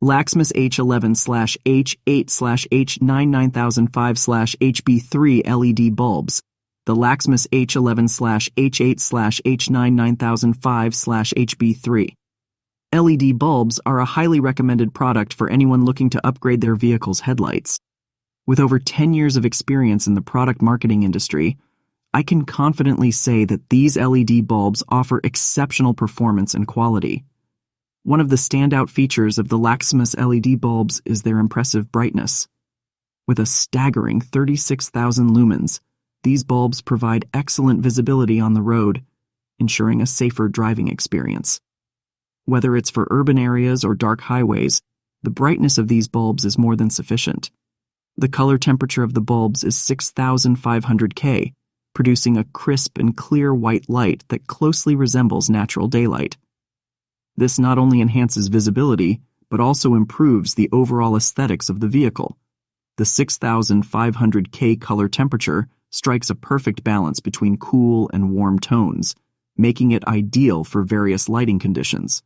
Laxmas H11H8H9 9005/HB3 LED bulbs. The Laxmas H11H8H9 9005/HB3 LED bulbs are a highly recommended product for anyone looking to upgrade their vehicle's headlights. With over 10 years of experience in the product marketing industry, I can confidently say that these LED bulbs offer exceptional performance and quality. One of the standout features of the Laxmas LED bulbs is their impressive brightness. With a staggering 36,000 lumens, these bulbs provide excellent visibility on the road, ensuring a safer driving experience. Whether it's for urban areas or dark highways, the brightness of these bulbs is more than sufficient. The color temperature of the bulbs is 6,500 K, producing a crisp and clear white light that closely resembles natural daylight. This not only enhances visibility, but also improves the overall aesthetics of the vehicle. The 6,500 K color temperature strikes a perfect balance between cool and warm tones, making it ideal for various lighting conditions.